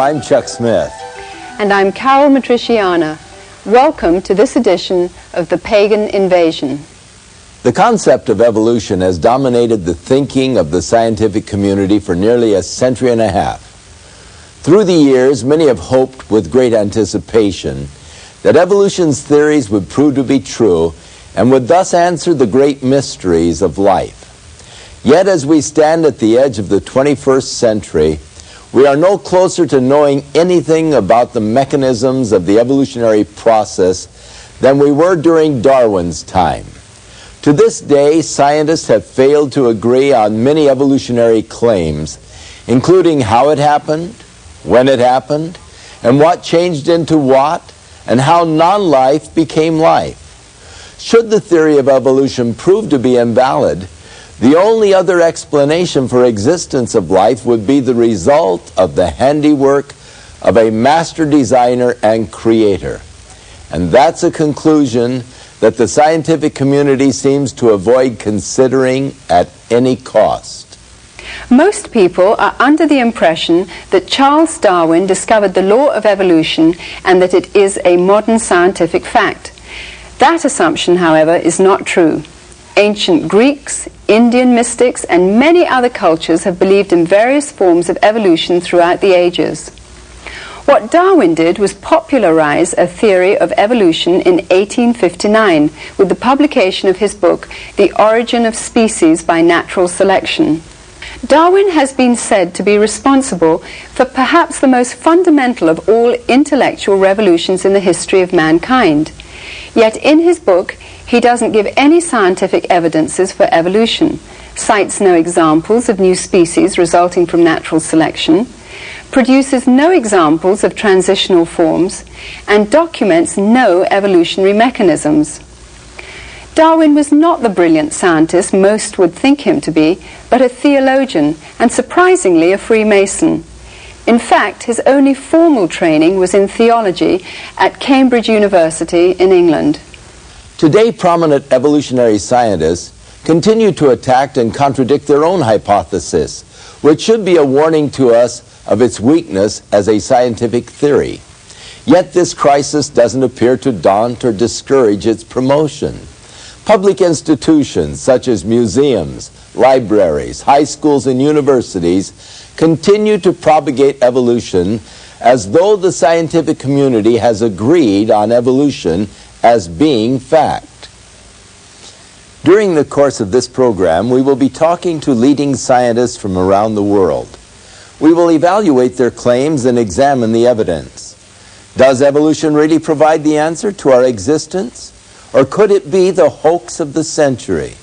I'm Chuck Smith. And I'm Carol Matriciana. Welcome to this edition of the Pagan Invasion. The concept of evolution has dominated the thinking of the scientific community for nearly a century and a half. Through the years, many have hoped with great anticipation that evolution's theories would prove to be true and would thus answer the great mysteries of life. Yet as we stand at the edge of the 21st century, we are no closer to knowing anything about the mechanisms of the evolutionary process than we were during Darwin's time. To this day, scientists have failed to agree on many evolutionary claims, including how it happened, when it happened, and what changed into what, and how non-life became life. Should the theory of evolution prove to be invalid, the only other explanation for existence of life would be the result of the handiwork of a master designer and creator. And that's a conclusion that the scientific community seems to avoid considering at any cost. Most people are under the impression that Charles Darwin discovered the law of evolution and that it is a modern scientific fact. That assumption, however, is not true. Ancient Greeks, Indian mystics, and many other cultures have believed in various forms of evolution throughout the ages. What Darwin did was popularize a theory of evolution in 1859 with the publication of his book, The Origin of Species by Natural Selection. Darwin has been said to be responsible for perhaps the most fundamental of all intellectual revolutions in the history of mankind. Yet in his book, he doesn't give any scientific evidences for evolution, cites no examples of new species resulting from natural selection, produces no examples of transitional forms, and documents no evolutionary mechanisms. Darwin was not the brilliant scientist most would think him to be, but a theologian, and surprisingly a Freemason. In fact, his only formal training was in theology at Cambridge University in England. Today, prominent evolutionary scientists continue to attack and contradict their own hypothesis, which should be a warning to us of its weakness as a scientific theory. Yet this crisis doesn't appear to daunt or discourage its promotion. Public institutions such as museums, libraries, high schools, and universities continue to propagate evolution as though the scientific community has agreed on evolution as being fact. During the course of this program, we will be talking to leading scientists from around the world. We will evaluate their claims and examine the evidence. Does evolution really provide the answer to our existence? Or could it be the hoax of the century?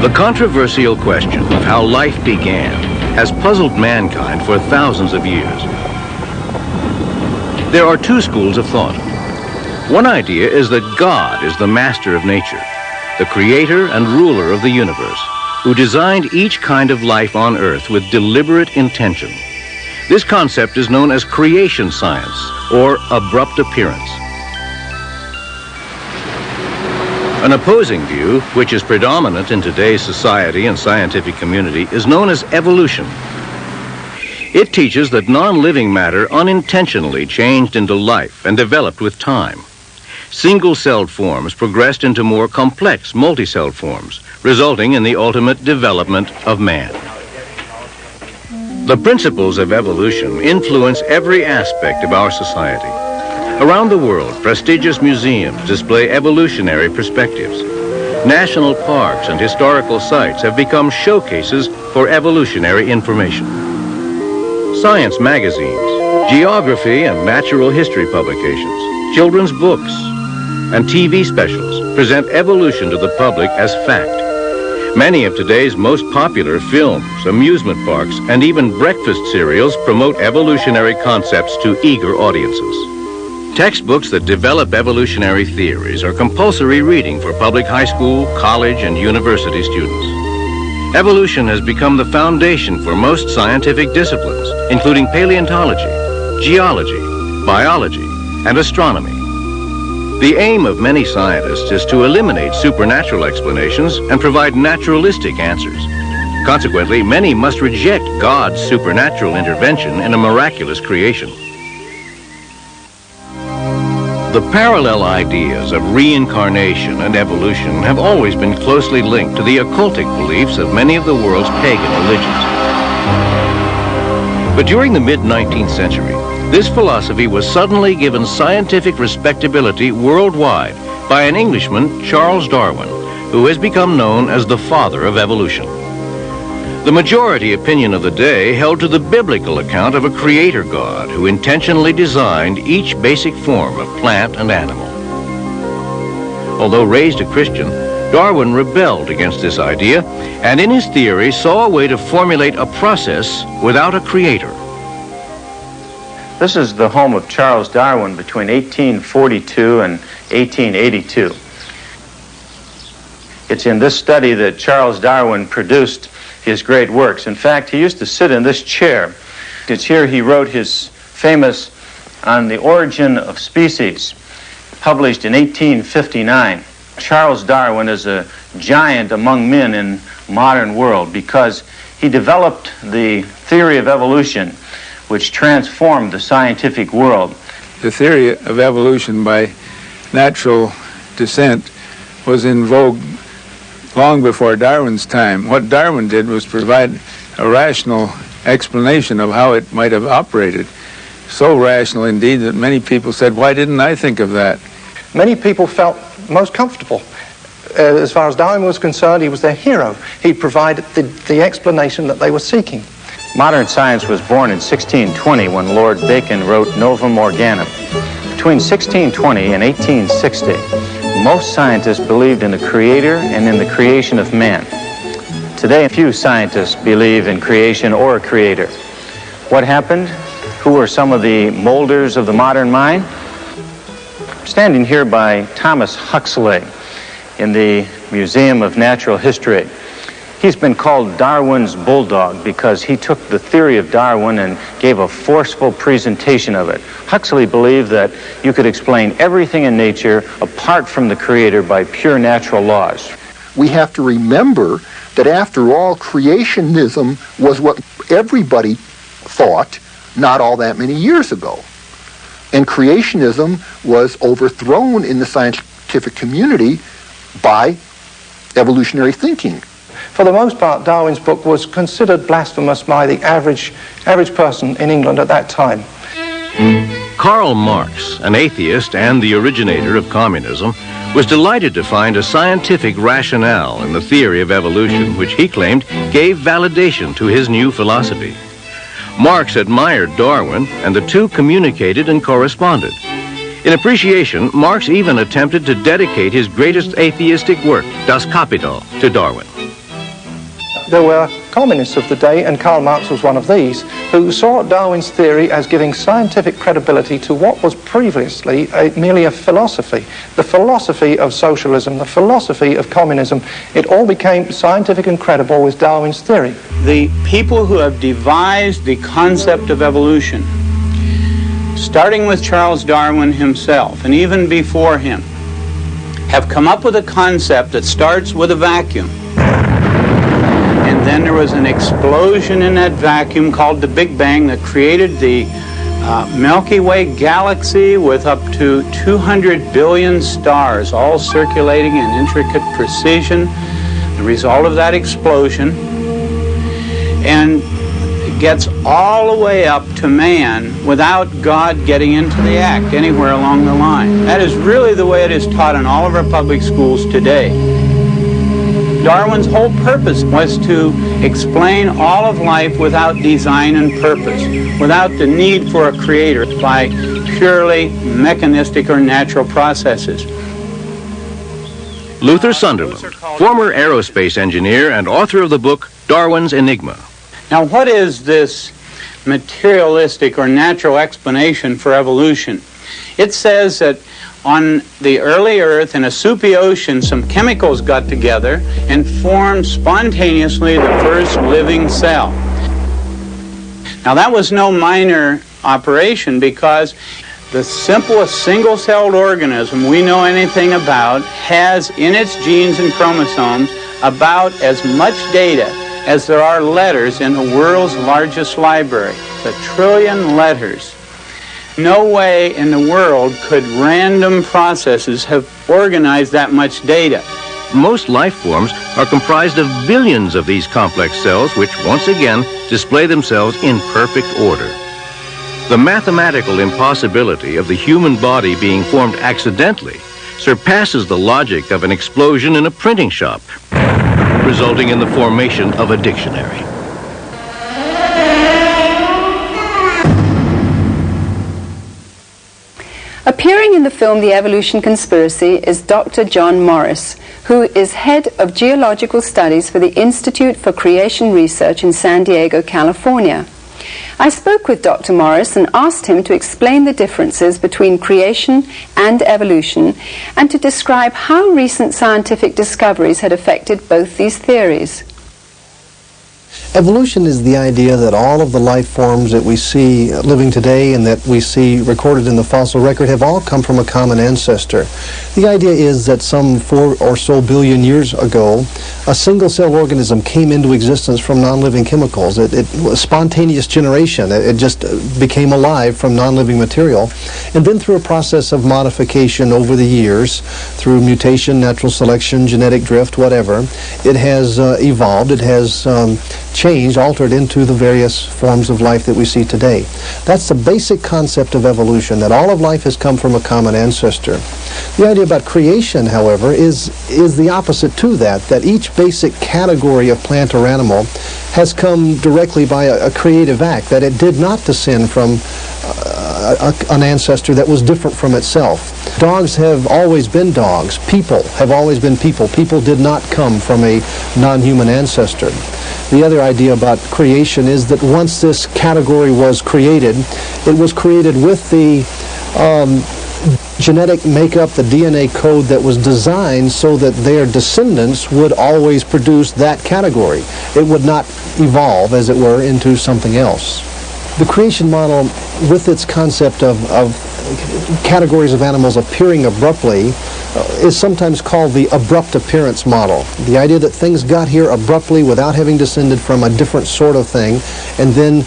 The controversial question of how life began has puzzled mankind for thousands of years. There are two schools of thought. One idea is that God is the master of nature, the creator and ruler of the universe, who designed each kind of life on Earth with deliberate intention. This concept is known as creation science, or abrupt appearance. An opposing view, which is predominant in today's society and scientific community, is known as evolution. It teaches that non-living matter unintentionally changed into life and developed with time. Single-celled forms progressed into more complex multi-celled forms, resulting in the ultimate development of man. The principles of evolution influence every aspect of our society. Around the world, prestigious museums display evolutionary perspectives. National parks and historical sites have become showcases for evolutionary information. Science magazines, geography and natural history publications, children's books, and TV specials present evolution to the public as fact. Many of today's most popular films, amusement parks, and even breakfast cereals promote evolutionary concepts to eager audiences. Textbooks that develop evolutionary theories are compulsory reading for public high school, college, and university students. Evolution has become the foundation for most scientific disciplines, including paleontology, geology, biology, and astronomy. The aim of many scientists is to eliminate supernatural explanations and provide naturalistic answers. Consequently, many must reject God's supernatural intervention in a miraculous creation. The parallel ideas of reincarnation and evolution have always been closely linked to the occultic beliefs of many of the world's pagan religions. But during the mid-19th century, this philosophy was suddenly given scientific respectability worldwide by an Englishman, Charles Darwin, who has become known as the father of evolution. The majority opinion of the day held to the biblical account of a creator God who intentionally designed each basic form of plant and animal. Although raised a Christian, Darwin rebelled against this idea and in his theory saw a way to formulate a process without a creator. This is the home of Charles Darwin between 1842 and 1882. It's in this study that Charles Darwin produced his great works. In fact, he used to sit in this chair. It's here he wrote his famous On the Origin of Species, published in 1859. Charles Darwin is a giant among men in modern world because he developed the theory of evolution, which transformed the scientific world. The theory of evolution by natural descent was in vogue long before Darwin's time. What Darwin did was provide a rational explanation of how it might have operated. So rational indeed that many people said, why didn't I think of that? Many people felt most comfortable. As far as Darwin was concerned, he was their hero. He provided the explanation that they were seeking. Modern science was born in 1620 when Lord Bacon wrote Novum Organum. Between 1620 and 1860, most scientists believed in the creator and in the creation of man. Today, few scientists believe in creation or a creator. What happened? Who are some of the molders of the modern mind? Standing here by Thomas Huxley in the Museum of Natural History. He's been called Darwin's bulldog because he took the theory of Darwin and gave a forceful presentation of it. Huxley believed that you could explain everything in nature apart from the creator by pure natural laws. We have to remember that after all, creationism was what everybody thought not all that many years ago. And creationism was overthrown in the scientific community by evolutionary thinking. For the most part, Darwin's book was considered blasphemous by the average person in England at that time. Karl Marx, an atheist and the originator of communism, was delighted to find a scientific rationale in the theory of evolution, which he claimed gave validation to his new philosophy. Marx admired Darwin, and the two communicated and corresponded. In appreciation, Marx even attempted to dedicate his greatest atheistic work, Das Kapital, to Darwin. There were communists of the day, and Karl Marx was one of these, who saw Darwin's theory as giving scientific credibility to what was previously merely a philosophy. The philosophy of socialism, the philosophy of communism, it all became scientific and credible with Darwin's theory. The people who have devised the concept of evolution, starting with Charles Darwin himself, and even before him, have come up with a concept that starts with a vacuum. And then there was an explosion in that vacuum called the Big Bang that created the Milky Way galaxy with up to 200 billion stars, all circulating in intricate precision. The result of that explosion, and it gets all the way up to man without God getting into the act anywhere along the line. That is really the way it is taught in all of our public schools today. Darwin's whole purpose was to explain all of life without design and purpose, without the need for a creator, by purely mechanistic or natural processes. Luther Sunderland, former aerospace engineer and author of the book Darwin's Enigma. Now, what is this materialistic or natural explanation for evolution? It says that on the early Earth, in a soupy ocean, some chemicals got together and formed spontaneously the first living cell. Now, that was no minor operation, because the simplest single-celled organism we know anything about has in its genes and chromosomes about as much data as there are letters in the world's largest library, 1 trillion letters. No way in the world could random processes have organized that much data. Most life forms are comprised of billions of these complex cells, which once again display themselves in perfect order. The mathematical impossibility of the human body being formed accidentally surpasses the logic of an explosion in a printing shop, resulting in the formation of a dictionary. Appearing in the film The Evolution Conspiracy is Dr. John Morris, who is head of geological studies for the Institute for Creation Research in San Diego, California. I spoke with Dr. Morris and asked him to explain the differences between creation and evolution and to describe how recent scientific discoveries had affected both these theories. Evolution is the idea that all of the life forms that we see living today and that we see recorded in the fossil record have all come from a common ancestor. The idea is that some 4 or so billion years ago, a single-cell organism came into existence from non-living chemicals. It was spontaneous generation. It just became alive from non-living material. And then through a process of modification over the years, through mutation, natural selection, genetic drift, whatever, it has evolved. It has changed, altered into the various forms of life that we see today. That's the basic concept of evolution, that all of life has come from a common ancestor. The idea about creation, however, is the opposite to that, that each basic category of plant or animal has come directly by a creative act, that it did not descend from an ancestor that was different from itself. Dogs have always been dogs. People have always been people. People did not come from a non-human ancestor. The other idea about creation is that once this category was created, it was created with the genetic makeup, the DNA code that was designed so that their descendants would always produce that category. It would not evolve, as it were, into something else. The creation model, with its concept of categories of animals appearing abruptly, is sometimes called the abrupt appearance model. The idea that things got here abruptly without having descended from a different sort of thing. And then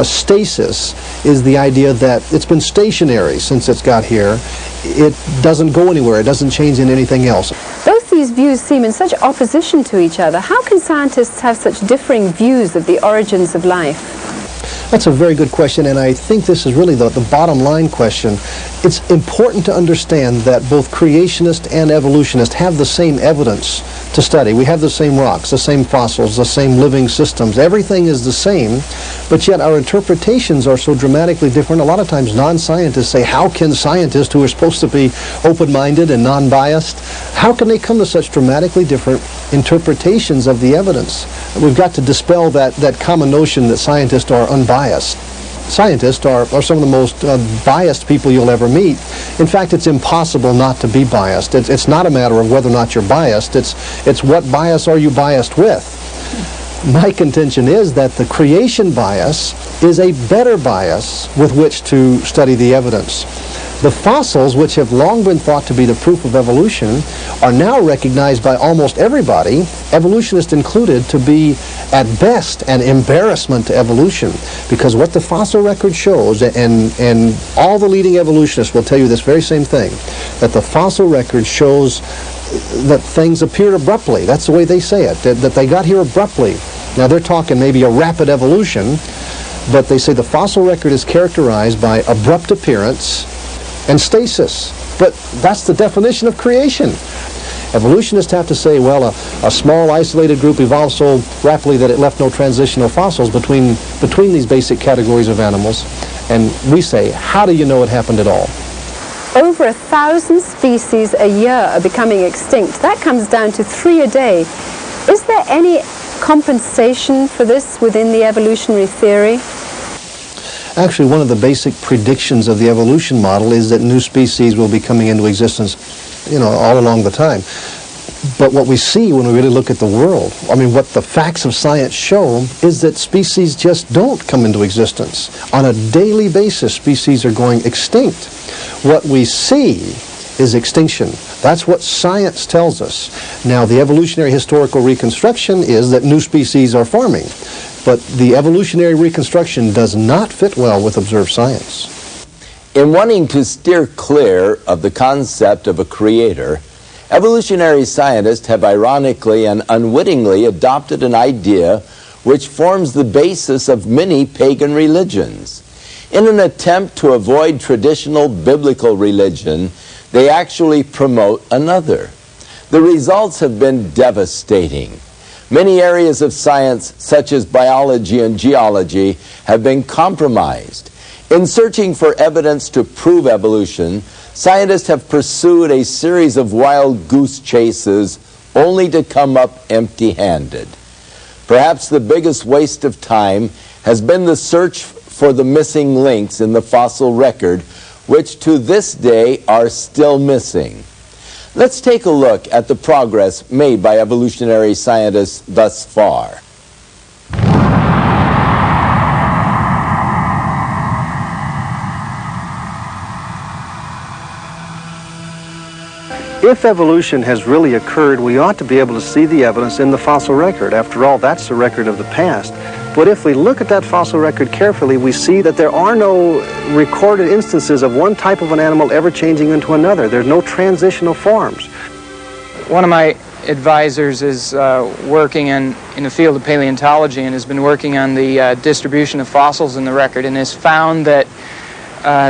stasis is the idea that it's been stationary since it's got here. It doesn't go anywhere. It doesn't change in anything else. Both these views seem in such opposition to each other. How can scientists have such differing views of the origins of life? That's a very good question, and I think this is really the bottom line question. It's important to understand that both creationists and evolutionists have the same evidence to study. We have the same rocks, the same fossils, the same living systems. Everything is the same, but yet our interpretations are so dramatically different. A lot of times non-scientists say, how can scientists who are supposed to be open-minded and non-biased, how can they come to such dramatically different interpretations of the evidence? We've got to dispel that common notion that scientists are unbiased. Scientists are some of the most biased people you'll ever meet. In fact, it's impossible not to be biased. It's not a matter of whether or not you're biased. It's what bias are you biased with. My contention is that the creation bias is a better bias with which to study the evidence. The fossils, which have long been thought to be the proof of evolution, are now recognized by almost everybody, evolutionists included, to be at best an embarrassment to evolution. Because what the fossil record shows, and all the leading evolutionists will tell you this very same thing, that the fossil record shows that things appeared abruptly. That's the way they say it, that they got here abruptly. Now they're talking maybe a rapid evolution, but they say the fossil record is characterized by abrupt appearance and stasis. But that's the definition of creation. Evolutionists have to say, well, a small isolated group evolved so rapidly that it left no transitional fossils between these basic categories of animals. And we say, how do you know it happened at all? Over 1,000 species a year are becoming extinct. That comes down to 3 a day. Is there any compensation for this within the evolutionary theory? Actually, one of the basic predictions of the evolution model is that new species will be coming into existence, all along the time. But what we see when we really look at the world, what the facts of science show is that species just don't come into existence. On a daily basis, species are going extinct. What we see is extinction. That's what science tells us. Now, the evolutionary historical reconstruction is that new species are forming. But the evolutionary reconstruction does not fit well with observed science. In wanting to steer clear of the concept of a creator, evolutionary scientists have ironically and unwittingly adopted an idea which forms the basis of many pagan religions. In an attempt to avoid traditional biblical religion, they actually promote another. The results have been devastating. Many areas of science, such as biology and geology, have been compromised. In searching for evidence to prove evolution, scientists have pursued a series of wild goose chases only to come up empty-handed. Perhaps the biggest waste of time has been the search for the missing links in the fossil record, which to this day are still missing. Let's take a look at the progress made by evolutionary scientists thus far. If evolution has really occurred, we ought to be able to see the evidence in the fossil record. After all, that's the record of the past. But if we look at that fossil record carefully, we see that there are no recorded instances of one type of an animal ever changing into another. There's no transitional forms. One of my advisors is working in the field of paleontology and has been working on the distribution of fossils in the record and has found that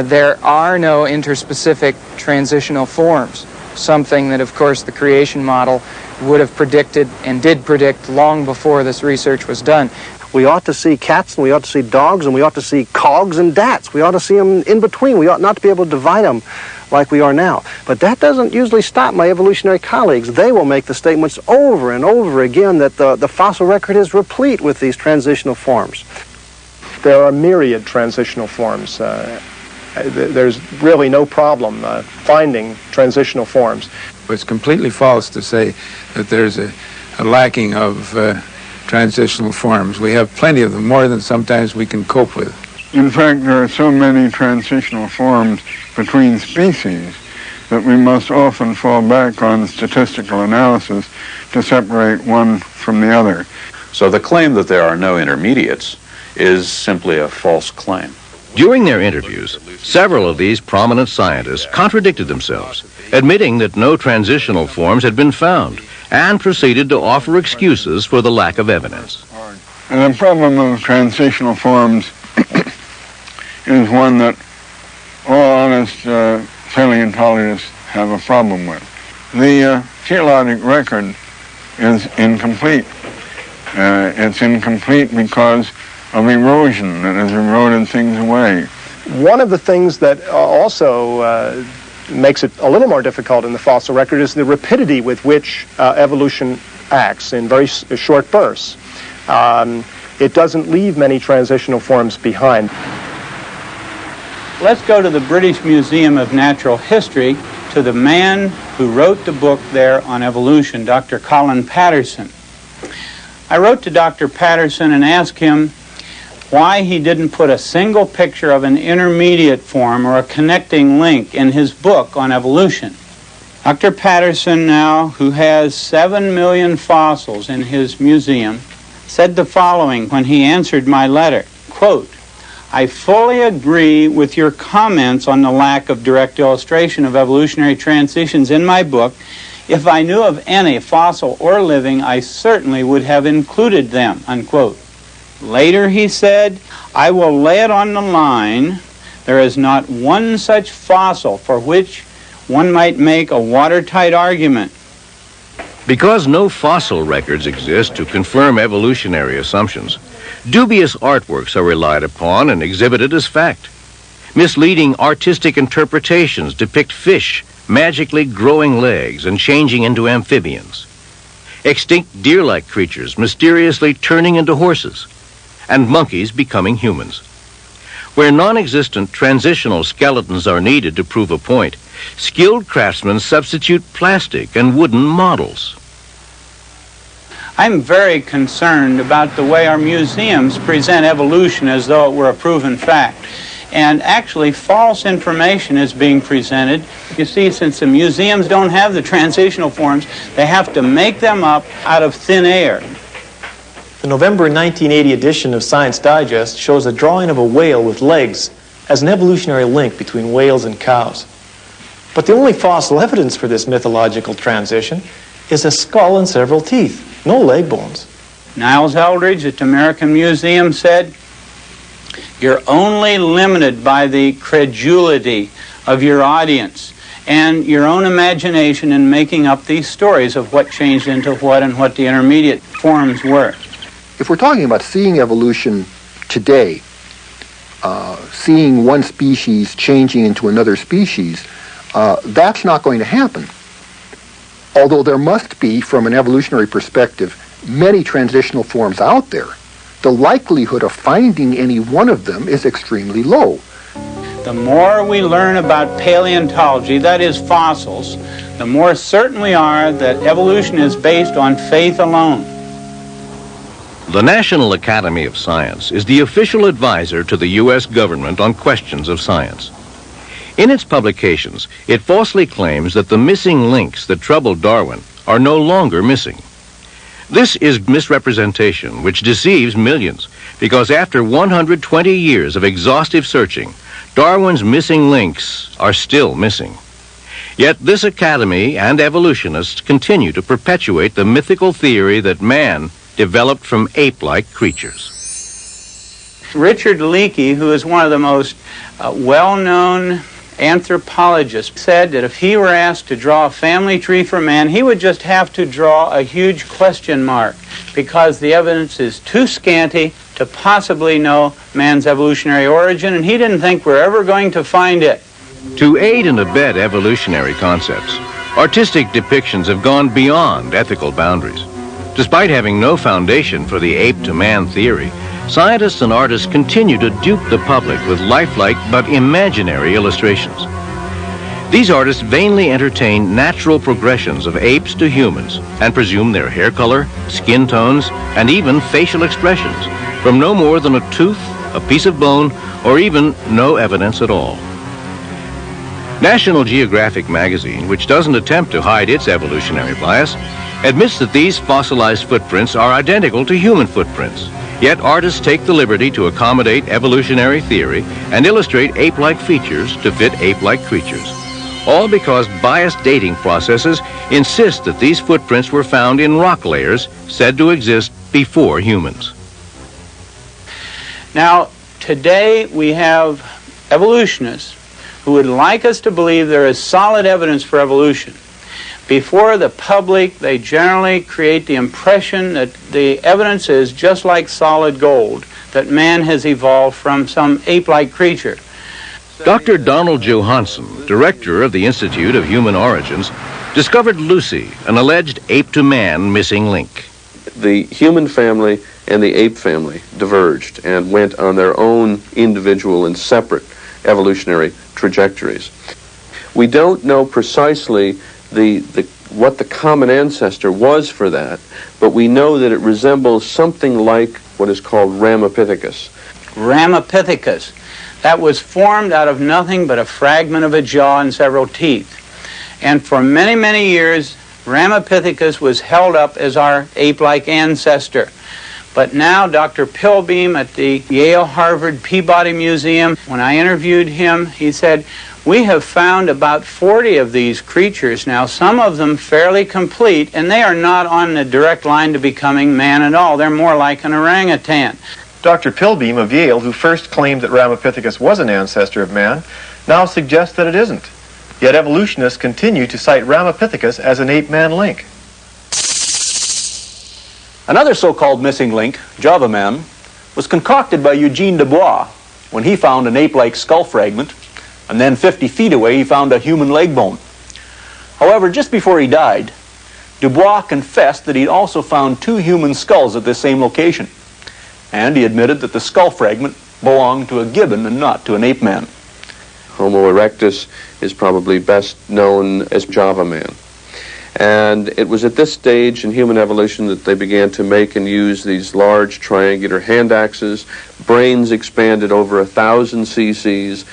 there are no interspecific transitional forms, something that, of course, the creation model would have predicted and did predict long before this research was done. We ought to see cats, and we ought to see dogs, and we ought to see cogs and dats. We ought to see them in between. We ought not to be able to divide them like we are now. But that doesn't usually stop my evolutionary colleagues. They will make the statements over and over again that the fossil record is replete with these transitional forms. There are myriad transitional forms. There's really no problem finding transitional forms. It's completely false to say that there's a lacking of transitional forms. We have plenty of them, more than sometimes we can cope with. In fact, there are so many transitional forms between species that we must often fall back on statistical analysis to separate one from the other. So the claim that there are no intermediates is simply a false claim. During their interviews, several of these prominent scientists contradicted themselves, admitting that no transitional forms had been found, and proceeded to offer excuses for the lack of evidence. And the problem of transitional forms is one that all honest paleontologists have a problem with. The geologic record is incomplete. It's incomplete because of erosion that has eroded things away. One of the things that also makes it a little more difficult in the fossil record is the rapidity with which evolution acts in very short bursts. It doesn't leave many transitional forms behind. Let's go to the British Museum of Natural History, to the man who wrote the book there on evolution, Dr. Colin Patterson. I wrote to Dr. Patterson and asked him why he didn't put a single picture of an intermediate form or a connecting link in his book on evolution. Dr. Patterson now, who has 7 million fossils in his museum, said the following when he answered my letter, quote, "I fully agree with your comments on the lack of direct illustration of evolutionary transitions in my book. If I knew of any, fossil or living, I certainly would have included them," unquote. Later he said, "I will lay it on the line. There is not one such fossil for which one might make a watertight argument." Because no fossil records exist to confirm evolutionary assumptions, dubious artworks are relied upon and exhibited as fact. Misleading artistic interpretations depict fish magically growing legs and changing into amphibians, extinct deer-like creatures mysteriously turning into horses, and monkeys becoming humans. Where non-existent transitional skeletons are needed to prove a point, skilled craftsmen substitute plastic and wooden models. I'm very concerned about the way our museums present evolution as though it were a proven fact. And actually, false information is being presented. You see, since the museums don't have the transitional forms, they have to make them up out of thin air. The November 1980 edition of Science Digest shows a drawing of a whale with legs as an evolutionary link between whales and cows. But the only fossil evidence for this mythological transition is a skull and several teeth, no leg bones. Niles Eldridge at the American Museum said, "You're only limited by the credulity of your audience and your own imagination in making up these stories of what changed into what and what the intermediate forms were." If we're talking about seeing evolution today, seeing one species changing into another species, that's not going to happen. Although there must be, from an evolutionary perspective, many transitional forms out there, the likelihood of finding any one of them is extremely low. The more we learn about paleontology, that is fossils, the more certain we are that evolution is based on faith alone. The National Academy of Science is the official advisor to the U.S. government on questions of science. In its publications, it falsely claims that the missing links that troubled Darwin are no longer missing. This is misrepresentation which deceives millions, because after 120 years of exhaustive searching, Darwin's missing links are still missing. Yet this academy and evolutionists continue to perpetuate the mythical theory that man developed from ape-like creatures. Richard Leakey, who is one of the most well-known anthropologists, said that if he were asked to draw a family tree for man, he would just have to draw a huge question mark because the evidence is too scanty to possibly know man's evolutionary origin, and he didn't think we're ever going to find it. To aid and abet evolutionary concepts, artistic depictions have gone beyond ethical boundaries. Despite having no foundation for the ape-to-man theory, scientists and artists continue to dupe the public with lifelike but imaginary illustrations. These artists vainly entertain natural progressions of apes to humans and presume their hair color, skin tones, and even facial expressions from no more than a tooth, a piece of bone, or even no evidence at all. National Geographic magazine, which doesn't attempt to hide its evolutionary bias, admits that these fossilized footprints are identical to human footprints. Yet artists take the liberty to accommodate evolutionary theory and illustrate ape-like features to fit ape-like creatures. All because biased dating processes insist that these footprints were found in rock layers said to exist before humans. Now, today we have evolutionists who would like us to believe there is solid evidence for evolution. Before the public, they generally create the impression that the evidence is just like solid gold, that man has evolved from some ape-like creature. Dr. Donald Johanson, director of the Institute of Human Origins, discovered Lucy, an alleged ape-to-man missing link. The human family and the ape family diverged and went on their own individual and separate evolutionary trajectories. We don't know precisely what the common ancestor was for that, but we know that it resembles something like what is called Ramapithecus. Ramapithecus. That was formed out of nothing but a fragment of a jaw and several teeth. And for many, many years, Ramapithecus was held up as our ape-like ancestor. But now Dr. Pilbeam at the Yale Harvard Peabody Museum, when I interviewed him, he said, "We have found about 40 of these creatures now, some of them fairly complete, and they are not on the direct line to becoming man at all. They're more like an orangutan." Dr. Pilbeam of Yale, who first claimed that Ramapithecus was an ancestor of man, now suggests that it isn't. Yet evolutionists continue to cite Ramapithecus as an ape-man link. Another so-called missing link, Java Man, was concocted by Eugene Dubois when he found an ape-like skull fragment, and then 50 feet away he found a human leg bone. However, just before he died, Dubois confessed that he'd also found 2 human skulls at this same location, and he admitted that the skull fragment belonged to a gibbon and not to an ape man. Homo erectus is probably best known as Java man. And it was at this stage in human evolution that they began to make and use these large triangular hand axes. Brains expanded over 1,000 cc's,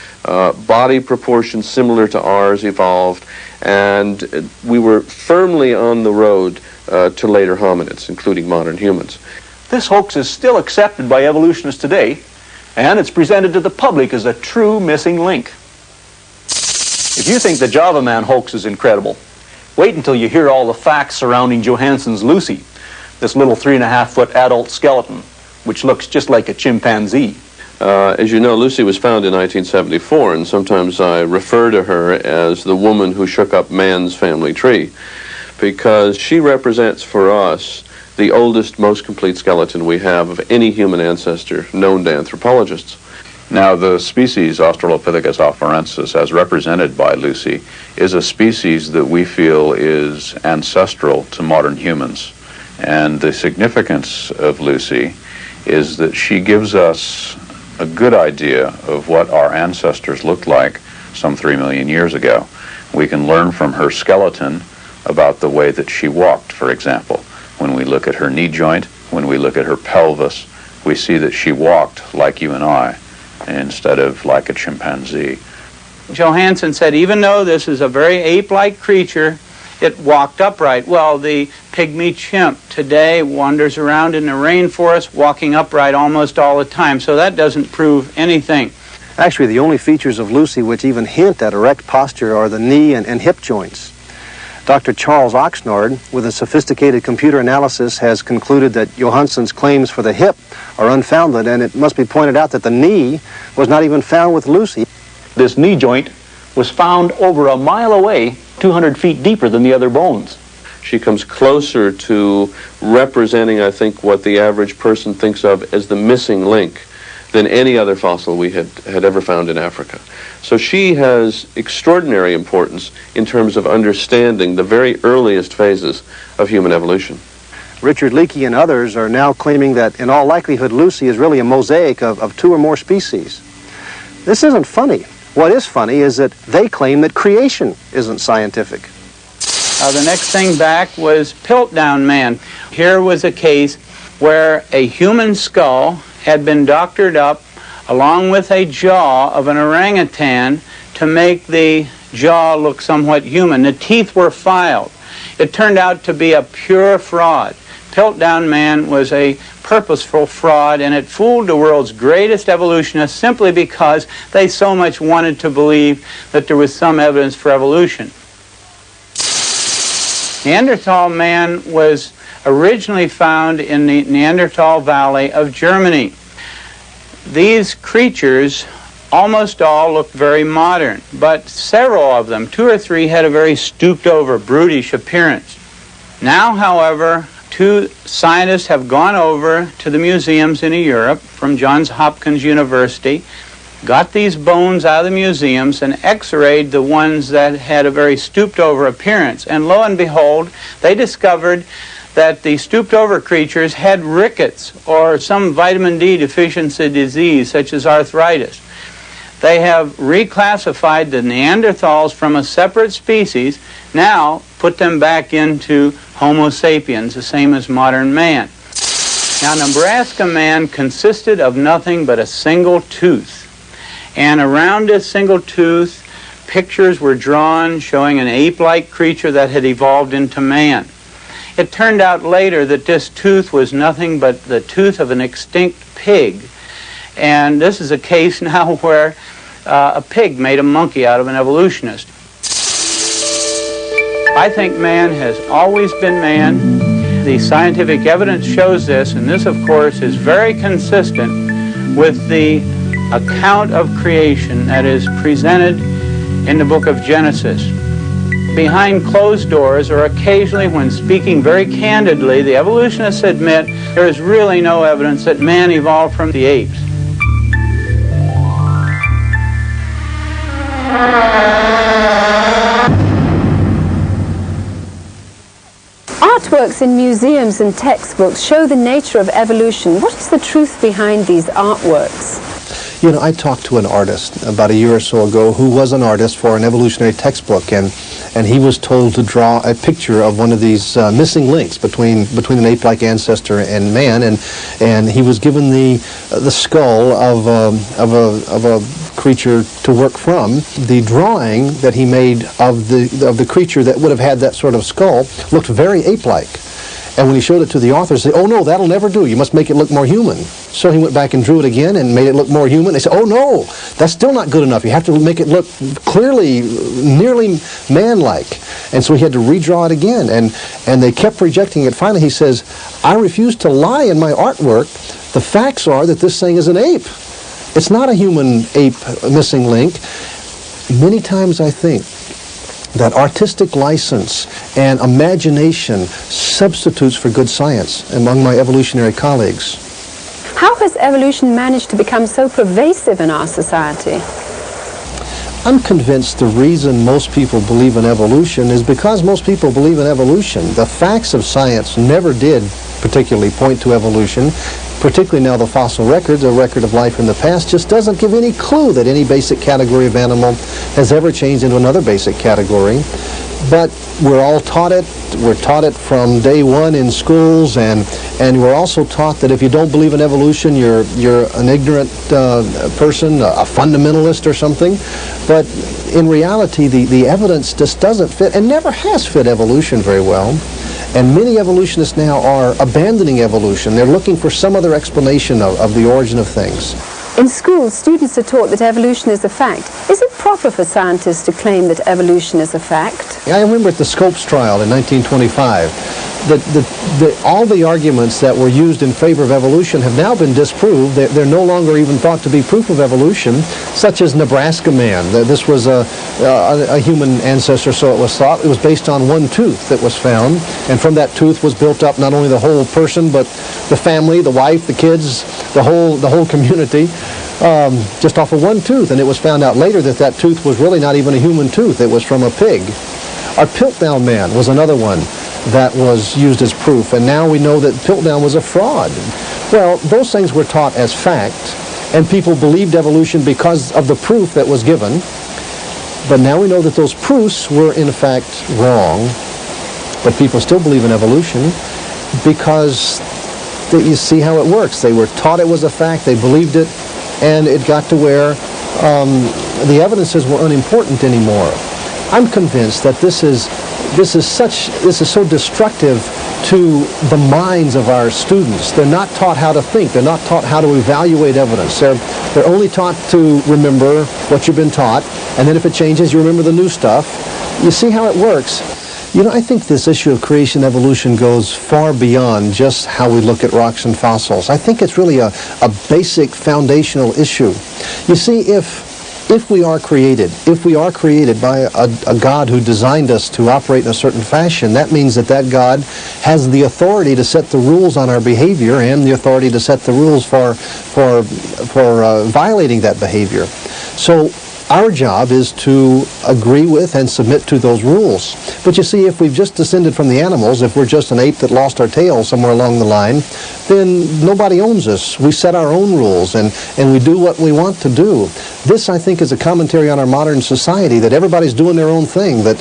body proportions similar to ours evolved, and we were firmly on the road to later hominids, including modern humans. This hoax is still accepted by evolutionists today, and it's presented to the public as a true missing link. If you think the Java Man hoax is incredible, wait until you hear all the facts surrounding Johansson's Lucy, this little 3.5-foot adult skeleton, which looks just like a chimpanzee. As you know, Lucy was found in 1974, and sometimes I refer to her as the woman who shook up man's family tree, because she represents for us the oldest, most complete skeleton we have of any human ancestor known to anthropologists. Now, the species Australopithecus afarensis, as represented by Lucy, is a species that we feel is ancestral to modern humans. And the significance of Lucy is that she gives us a good idea of what our ancestors looked like some 3 million years ago. We can learn from her skeleton about the way that she walked, for example. When we look at her knee joint, when we look at her pelvis, we see that she walked like you and I, instead of like a chimpanzee. Johansson said, even though this is a very ape-like creature, it walked upright. Well, the pygmy chimp today wanders around in the rainforest walking upright almost all the time, so that doesn't prove anything. Actually, the only features of Lucy which even hint at erect posture are the knee and hip joints. Dr. Charles Oxnard, with a sophisticated computer analysis, has concluded that Johansson's claims for the hip are unfounded, and it must be pointed out that the knee was not even found with Lucy. This knee joint was found over a mile away, 200 feet deeper than the other bones. She comes closer to representing, I think, what the average person thinks of as the missing link than any other fossil we had ever found in Africa. So she has extraordinary importance in terms of understanding the very earliest phases of human evolution. Richard Leakey and others are now claiming that, in all likelihood, Lucy is really a mosaic of 2 or more species. This isn't funny. What is funny is that they claim that creation isn't scientific. The next thing back was Piltdown Man. Here was a case where a human skull had been doctored up along with a jaw of an orangutan to make the jaw look somewhat human. The teeth were filed. It turned out to be a pure fraud. Piltdown Man was a purposeful fraud, and it fooled the world's greatest evolutionists simply because they so much wanted to believe that there was some evidence for evolution. Neanderthal man was originally found in the Neanderthal Valley of Germany. These creatures almost all looked very modern, but several of them, 2 or 3, had a very stooped over, brutish appearance. Now, however, 2 scientists have gone over to the museums in Europe from Johns Hopkins University, got these bones out of the museums and x-rayed the ones that had a very stooped over appearance. And lo and behold, they discovered that the stooped over creatures had rickets or some vitamin D deficiency disease such as arthritis. They have reclassified the Neanderthals from a separate species, now put them back into Homo sapiens, the same as modern man. Now, Nebraska man consisted of nothing but a single tooth. And around this single tooth, pictures were drawn showing an ape-like creature that had evolved into man. It turned out later that this tooth was nothing but the tooth of an extinct pig. And this is a case now where a pig made a monkey out of an evolutionist. I think man has always been man. The scientific evidence shows this, and this, of course, is very consistent with the account of creation that is presented in the book of Genesis. Behind closed doors, or occasionally when speaking very candidly, the evolutionists admit there is really no evidence that man evolved from the apes. Artworks in museums and textbooks show the nature of evolution. What is the truth behind these artworks? You know, I talked to an artist about a year or so ago who was an artist for an evolutionary textbook, and he was told to draw a picture of one of these missing links between an ape-like ancestor and man, and he was given the skull of a creature to work from. The drawing that he made of the creature that would have had that sort of skull looked very ape-like. And when he showed it to the authors, they said, "Oh no, that'll never do. You must make it look more human." So he went back and drew it again and made it look more human. They said, "Oh no, that's still not good enough. You have to make it look clearly, nearly man-like." And so he had to redraw it again, and they kept rejecting it. Finally he says, "I refuse to lie in my artwork. The facts are that this thing is an ape. It's not a human ape missing link." Many times I think that artistic license and imagination substitutes for good science among my evolutionary colleagues. How has evolution managed to become so pervasive in our society? I'm convinced the reason most people believe in evolution is because most people believe in evolution. The facts of science never did particularly point to evolution. Particularly now the fossil record, the record of life in the past, just doesn't give any clue that any basic category of animal has ever changed into another basic category. But we're all taught it. We're taught it from day one in schools, and we're also taught that if you don't believe in evolution, you're an ignorant person, a fundamentalist or something. But in reality, the evidence just doesn't fit and never has fit evolution very well. And many evolutionists now are abandoning evolution. They're looking for some other explanation of the origin of things. In schools, students are taught that evolution is a fact. Is it proper for scientists to claim that evolution is a fact? I remember at the Scopes trial in 1925 that all the arguments that were used in favor of evolution have now been disproved. They're no longer even thought to be proof of evolution, such as Nebraska man. This was a human ancestor, so it was thought. It was based on one tooth that was found, and from that tooth was built up not only the whole person, but the family, the wife, the kids, the whole community, just off of one tooth. And it was found out later that that tooth was really not even a human tooth. It was from a pig. Our Piltdown man was another one that was used as proof, and now we know that Piltdown was a fraud. Well, those things were taught as fact, and people believed evolution because of the proof that was given, but now we know that those proofs were in fact wrong, but people still believe in evolution because you see how it works. They were taught it was a fact, they believed it, and it got to where the evidences were unimportant anymore. I'm convinced that this is so destructive to the minds of our students. They're not taught how to think. They're not taught how to evaluate evidence. They're only taught to remember what you've been taught, and then if it changes, you remember the new stuff. You see how it works. You know, I think this issue of creation evolution goes far beyond just how we look at rocks and fossils. I think it's really a basic foundational issue. You see, if we are created by a God who designed us to operate in a certain fashion, that means that God has the authority to set the rules on our behavior and the authority to set the rules for violating that behavior. So our job is to agree with and submit to those rules. But you see, if we've just descended from the animals, if we're just an ape that lost our tail somewhere along the line, then nobody owns us. We set our own rules, and we do what we want to do. This, I think, is a commentary on our modern society, that everybody's doing their own thing, that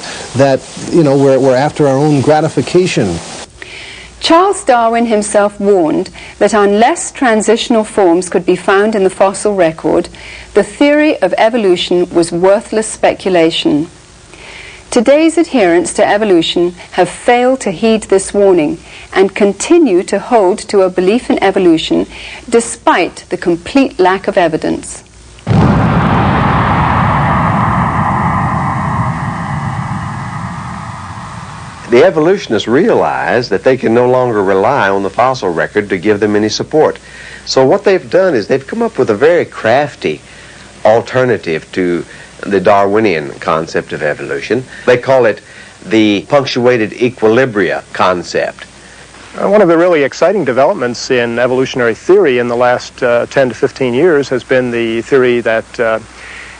we're after our own gratification. Charles Darwin himself warned that unless transitional forms could be found in the fossil record, the theory of evolution was worthless speculation. Today's adherents to evolution have failed to heed this warning and continue to hold to a belief in evolution despite the complete lack of evidence. The evolutionists realize that they can no longer rely on the fossil record to give them any support. So what they've done is they've come up with a very crafty alternative to the Darwinian concept of evolution. They call it the punctuated equilibria concept. One of the really exciting developments in evolutionary theory in the last 10 to 15 years has been the theory that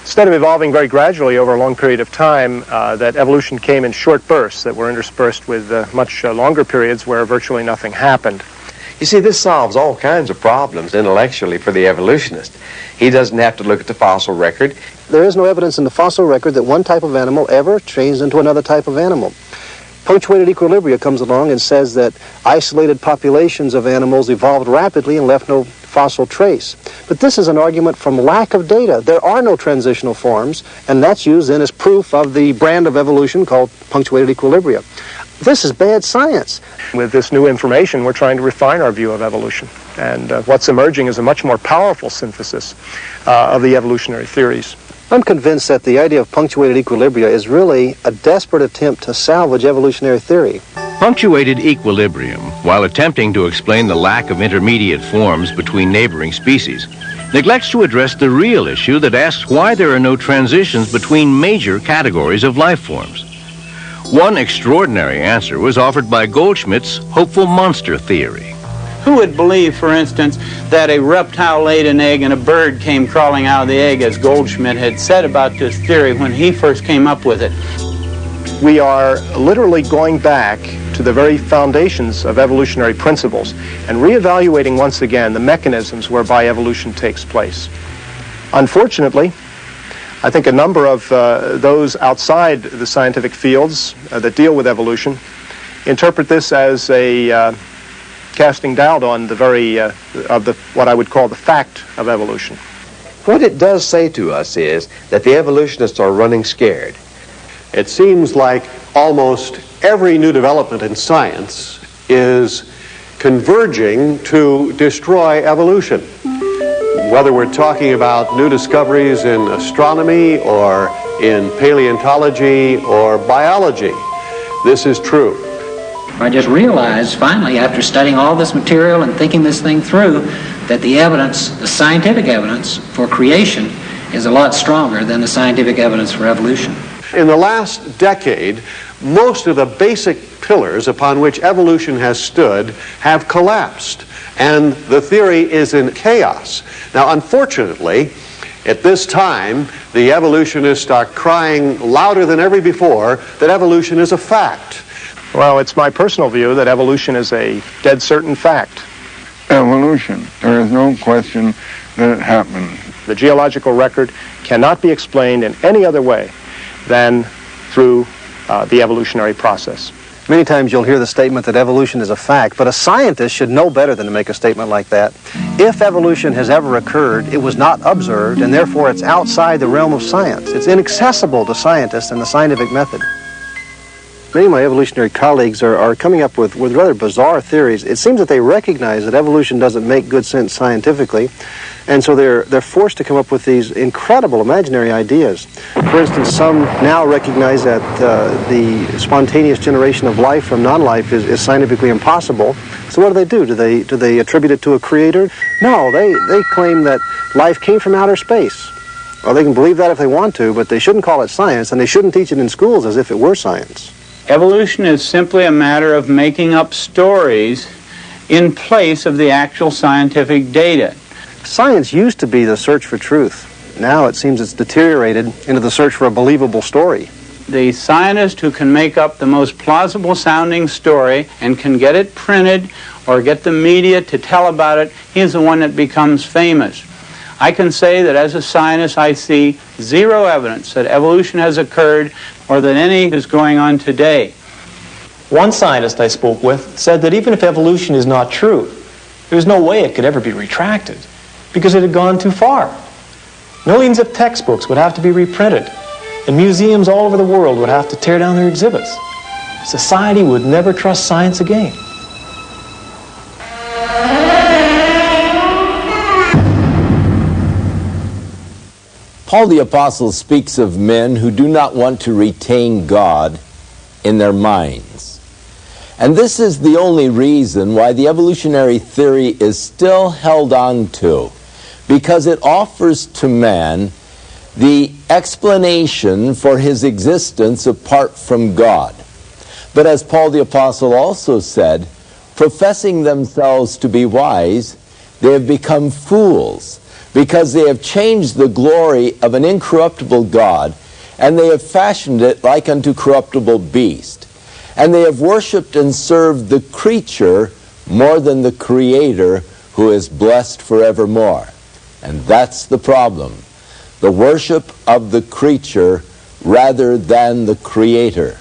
instead of evolving very gradually over a long period of time, that evolution came in short bursts that were interspersed with much longer periods where virtually nothing happened. You see, this solves all kinds of problems intellectually for the evolutionist. He doesn't have to look at the fossil record. There is no evidence in the fossil record that one type of animal ever changed into another type of animal. Punctuated equilibria comes along and says that isolated populations of animals evolved rapidly and left no fossil trace. But this is an argument from lack of data. There are no transitional forms, and that's used then as proof of the brand of evolution called punctuated equilibria. This is bad science. With this new information, we're trying to refine our view of evolution. And what's emerging is a much more powerful synthesis of the evolutionary theories. I'm convinced that the idea of punctuated equilibria is really a desperate attempt to salvage evolutionary theory. Punctuated equilibrium, while attempting to explain the lack of intermediate forms between neighboring species, neglects to address the real issue that asks why there are no transitions between major categories of life forms. One extraordinary answer was offered by Goldschmidt's hopeful monster theory. Who would believe, for instance, that a reptile laid an egg and a bird came crawling out of the egg, as Goldschmidt had said about this theory when he first came up with it? We are literally going back to the very foundations of evolutionary principles and reevaluating once again the mechanisms whereby evolution takes place. Unfortunately, I think a number of those outside the scientific fields that deal with evolution interpret this as a casting doubt on the very what I would call the fact of evolution. What it does say to us is that the evolutionists are running scared. It seems like almost every new development in science is converging to destroy evolution. Whether we're talking about new discoveries in astronomy or in paleontology or biology, this is true. I just realized finally, after studying all this material and thinking this thing through, that the evidence, the scientific evidence for creation, is a lot stronger than the scientific evidence for evolution. In the last decade, most of the basic pillars upon which evolution has stood have collapsed, and the theory is in chaos. Now, unfortunately, at this time, the evolutionists are crying louder than ever before that evolution is a fact. Well, it's my personal view that evolution is a dead certain fact. Evolution. There is no question that it happened. The geological record cannot be explained in any other way than through the evolutionary process. Many times you'll hear the statement that evolution is a fact, but a scientist should know better than to make a statement like that. If evolution has ever occurred, it was not observed, and therefore it's outside the realm of science. It's inaccessible to scientists and the scientific method. Many of my evolutionary colleagues are coming up with rather bizarre theories. It seems that they recognize that evolution doesn't make good sense scientifically, and so they're forced to come up with these incredible imaginary ideas. For instance, some now recognize that the spontaneous generation of life from non-life is scientifically impossible. So what do? Do they attribute it to a creator? No, they claim that life came from outer space. Well, they can believe that if they want to, but they shouldn't call it science, and they shouldn't teach it in schools as if it were science. Evolution is simply a matter of making up stories in place of the actual scientific data. Science used to be the search for truth. Now it seems it's deteriorated into the search for a believable story. The scientist who can make up the most plausible sounding story and can get it printed or get the media to tell about it, he is the one that becomes famous. I can say that as a scientist I see zero evidence that evolution has occurred or that any is going on today. One scientist I spoke with said that even if evolution is not true, there's no way it could ever be retracted because it had gone too far. Millions of textbooks would have to be reprinted, and museums all over the world would have to tear down their exhibits. Society would never trust science again. Paul the Apostle speaks of men who do not want to retain God in their minds. And this is the only reason why the evolutionary theory is still held on to, because it offers to man the explanation for his existence apart from God. But as Paul the Apostle also said, professing themselves to be wise, they have become fools, because they have changed the glory of an incorruptible God, and they have fashioned it like unto corruptible beast. And they have worshipped and served the creature more than the Creator, who is blessed forevermore. And that's the problem. The worship of the creature rather than the Creator.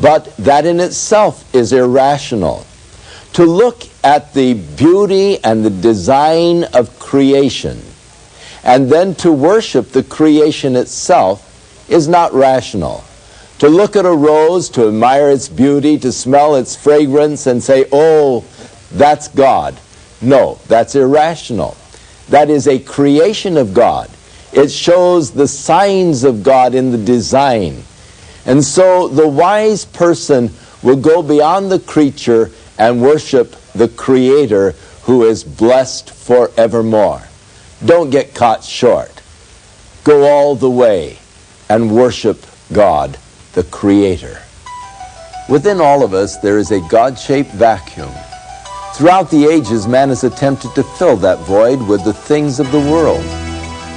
But that in itself is irrational. To look at the beauty and the design of creation and then to worship the creation itself is not rational. To look at a rose, to admire its beauty, to smell its fragrance and say, oh, that's God. No, that's irrational. That is a creation of God. It shows the signs of God in the design. And so the wise person will go beyond the creature and worship the Creator, who is blessed forevermore. Don't get caught short. Go all the way and worship God, the Creator. Within all of us, there is a God-shaped vacuum. Throughout the ages, man has attempted to fill that void with the things of the world.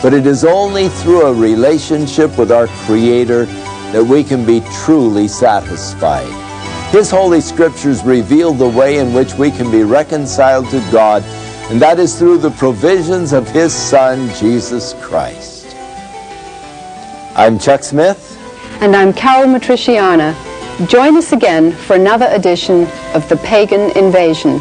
But it is only through a relationship with our Creator that we can be truly satisfied. His Holy Scriptures reveal the way in which we can be reconciled to God, and that is through the provisions of His Son, Jesus Christ. I'm Chuck Smith. And I'm Carol Matriciana. Join us again for another edition of The Pagan Invasion.